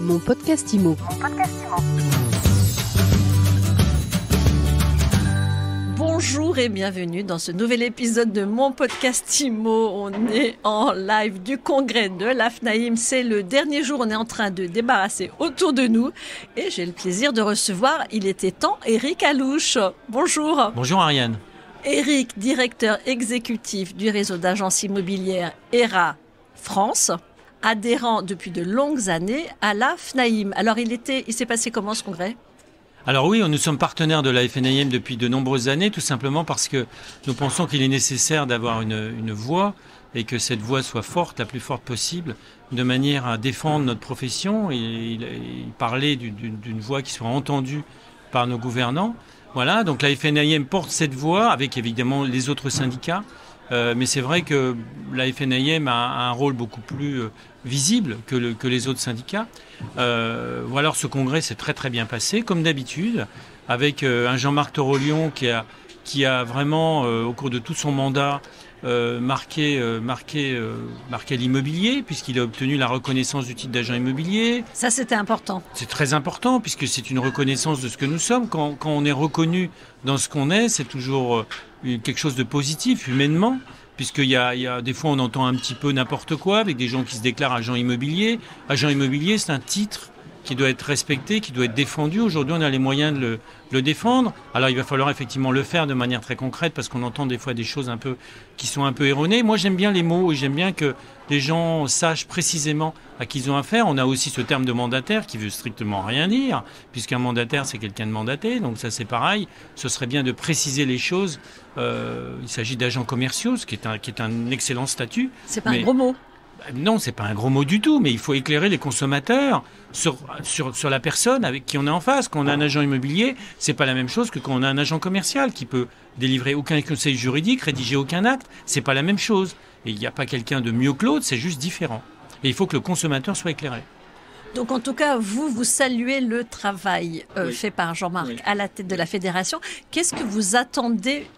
Mon podcast IMO. Bonjour et bienvenue dans ce nouvel épisode de Mon podcast IMO. On est en live du congrès de l'AFNAIM. C'est le dernier jour, on est en train de débarrasser autour de nous. Et j'ai le plaisir de recevoir, il était temps, Eric Alouche. Bonjour. Bonjour Ariane. Eric, directeur exécutif du réseau d'agences immobilières ERA France, adhérent depuis de longues années à l'AFNAIM. Alors il s'est passé comment ce congrès ? Alors oui, nous sommes partenaires de la FNAIM depuis de nombreuses années, tout simplement parce que nous pensons qu'il est nécessaire d'avoir une voix et que cette voix soit forte, la plus forte possible, de manière à défendre notre profession. Il parlait d'une voix qui soit entendue par nos gouvernants. Voilà, donc la FNAIM porte cette voix avec évidemment les autres syndicats. Mais c'est vrai que la FNAIM a un rôle beaucoup plus visible que les autres syndicats. Voilà, alors ce congrès s'est très très bien passé, comme d'habitude, avec un Jean-Marc Torolion qui a vraiment, au cours de tout son mandat, marqué l'immobilier, puisqu'il a obtenu la reconnaissance du titre d'agent immobilier. Ça, c'était important. C'est très important, puisque c'est une reconnaissance de ce que nous sommes. Quand on est reconnu dans ce qu'on est, c'est toujours quelque chose de positif, humainement, puisqu'il y a des fois, on entend un petit peu n'importe quoi, avec des gens qui se déclarent agents immobiliers. Agent immobilier, c'est un titre qui doit être respecté, qui doit être défendu. Aujourd'hui, on a les moyens de le défendre. Alors, il va falloir effectivement le faire de manière très concrète parce qu'on entend des fois des choses qui sont un peu erronées. Moi, j'aime bien les mots et j'aime bien que les gens sachent précisément à qui ils ont affaire. On a aussi ce terme de mandataire qui veut strictement rien dire, puisqu'un mandataire, c'est quelqu'un de mandaté. Donc ça, c'est pareil. Ce serait bien de préciser les choses. Il s'agit d'agents commerciaux, ce qui est un excellent statut. C'est pas un gros mot. Non, c'est pas un gros mot du tout, mais il faut éclairer les consommateurs sur la personne avec qui on est en face. Quand on a un agent immobilier, c'est pas la même chose que quand on a un agent commercial qui peut délivrer aucun conseil juridique, rédiger aucun acte. C'est pas la même chose. Et il n'y a pas quelqu'un de mieux que l'autre, c'est juste différent. Et il faut que le consommateur soit éclairé. Donc en tout cas, vous saluez le travail fait par Jean-Marc à la tête de la fédération. Qu'est-ce que vous attendez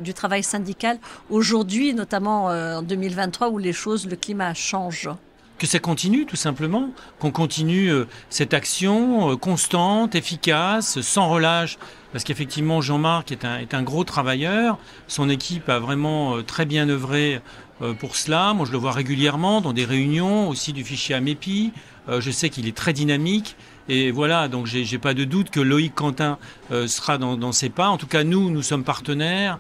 du travail syndical aujourd'hui, notamment en 2023 où le climat change? Que ça continue tout simplement, qu'on continue cette action constante, efficace, sans relâche, parce qu'effectivement Jean-Marc est un gros travailleur, son équipe a vraiment très bien œuvré pour cela. Moi je le vois régulièrement dans des réunions aussi du fichier Amépi, je sais qu'il est très dynamique. Et voilà, donc j'ai pas de doute que Loïc Quentin sera dans ses pas. En tout cas, nous sommes partenaires,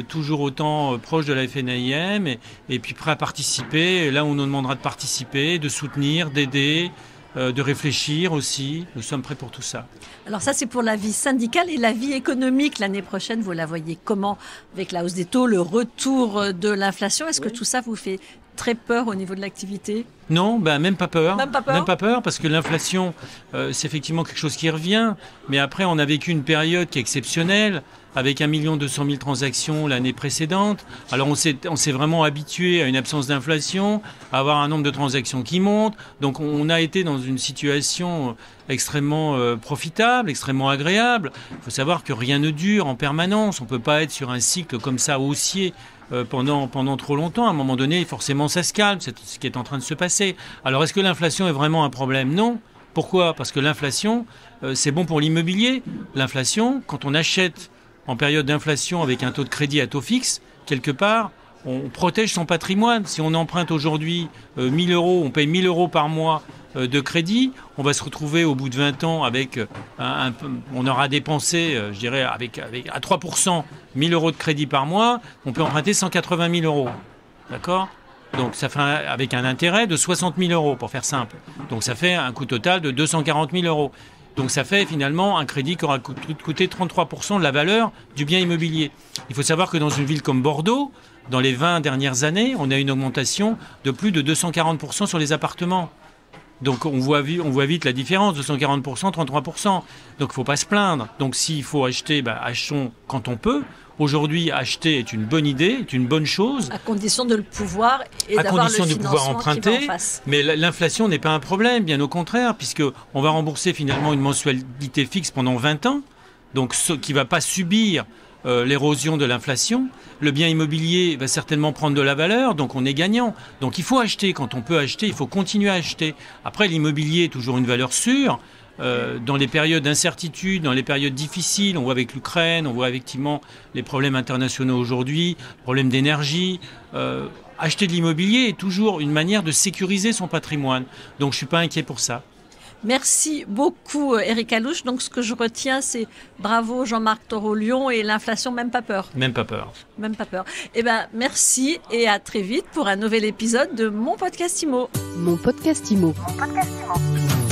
toujours autant proches de la FNAIM et puis prêts à participer. Là, on nous demandera de participer, de soutenir, d'aider, de réfléchir aussi. Nous sommes prêts pour tout ça. Alors ça, c'est pour la vie syndicale et la vie économique. L'année prochaine, vous la voyez comment? Avec la hausse des taux, le retour de l'inflation, est-ce que tout ça vous fait très peur au niveau de l'activité? Non, même pas peur. Même pas peur parce que l'inflation, c'est effectivement quelque chose qui revient. Mais après, on a vécu une période qui est exceptionnelle, avec 1 200 000 transactions l'année précédente. Alors on s'est vraiment habitué à une absence d'inflation, à avoir un nombre de transactions qui monte. Donc on a été dans une situation extrêmement profitable, extrêmement agréable. Il faut savoir que rien ne dure en permanence. On ne peut pas être sur un cycle comme ça haussier pendant trop longtemps. À un moment donné, forcément, ça se calme. C'est ce qui est en train de se passer. Alors, est-ce que l'inflation est vraiment un problème? Non. Pourquoi? Parce que l'inflation, c'est bon pour l'immobilier. L'inflation, quand on achète en période d'inflation avec un taux de crédit à taux fixe, quelque part, on protège son patrimoine. Si on emprunte aujourd'hui 1 000 euros, on paye 1 000 euros par mois de crédit, on va se retrouver au bout de 20 ans avec on aura dépensé, je dirais, avec à 3%, 1 000 euros de crédit par mois, on peut emprunter 180 000 euros. D'accord ? Donc ça fait avec un intérêt de 60 000 euros, pour faire simple. Donc ça fait un coût total de 240 000 euros. Donc ça fait finalement un crédit qui aura coûté 33% de la valeur du bien immobilier. Il faut savoir que dans une ville comme Bordeaux, dans les 20 dernières années, on a une augmentation de plus de 240% sur les appartements. Donc on voit vite la différence, 240%, 33%. Donc il ne faut pas se plaindre. Donc s'il faut acheter, achetons quand on peut. Aujourd'hui, acheter est une bonne idée, est une bonne chose. À condition de le pouvoir et d'avoir le financement de pouvoir emprunter. Qui va en face. Mais l'inflation n'est pas un problème, bien au contraire, puisqu'on va rembourser finalement une mensualité fixe pendant 20 ans, donc qui ne va pas subir l'érosion de l'inflation. Le bien immobilier va certainement prendre de la valeur, donc on est gagnant. Donc il faut acheter. Quand on peut acheter, il faut continuer à acheter. Après, l'immobilier est toujours une valeur sûre. Dans les périodes d'incertitude, dans les périodes difficiles, on voit avec l'Ukraine, on voit effectivement les problèmes internationaux aujourd'hui, problèmes d'énergie. Acheter de l'immobilier est toujours une manière de sécuriser son patrimoine. Donc je ne suis pas inquiet pour ça. Merci beaucoup Éric Alouche. Donc ce que je retiens, c'est bravo Jean-Marc Torolion et l'inflation, même pas peur. Même pas peur. Même pas peur. Eh bien merci et à très vite pour un nouvel épisode de Mon Podcast Immo. Mon Podcast Immo. Mon Podcast Immo.